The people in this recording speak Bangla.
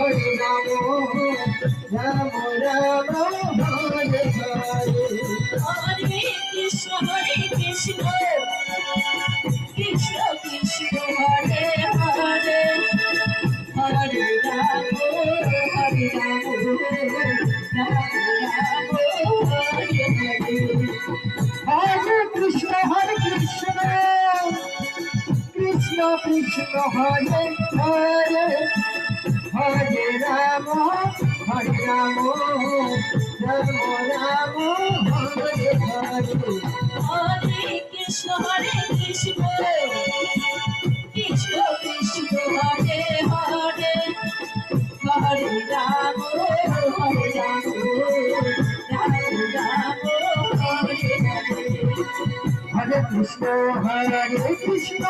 হরে রাম রাম রাম হরে হরে হরে কৃষ্ণ কৃষ্ণ কৃষ্ণ হরে হরে হরে রাম রাম রাম হরে হরে হরে কৃষ্ণ কৃষ্ণ কৃষ্ণ হরে হরে হরে রাম রাম রাম হরে হরে হরে কৃষ্ণ কৃষ্ণ কৃষ্ণ হরে হরে হরে রাম রাম রাম হরে হরে হরে কৃষ্ণ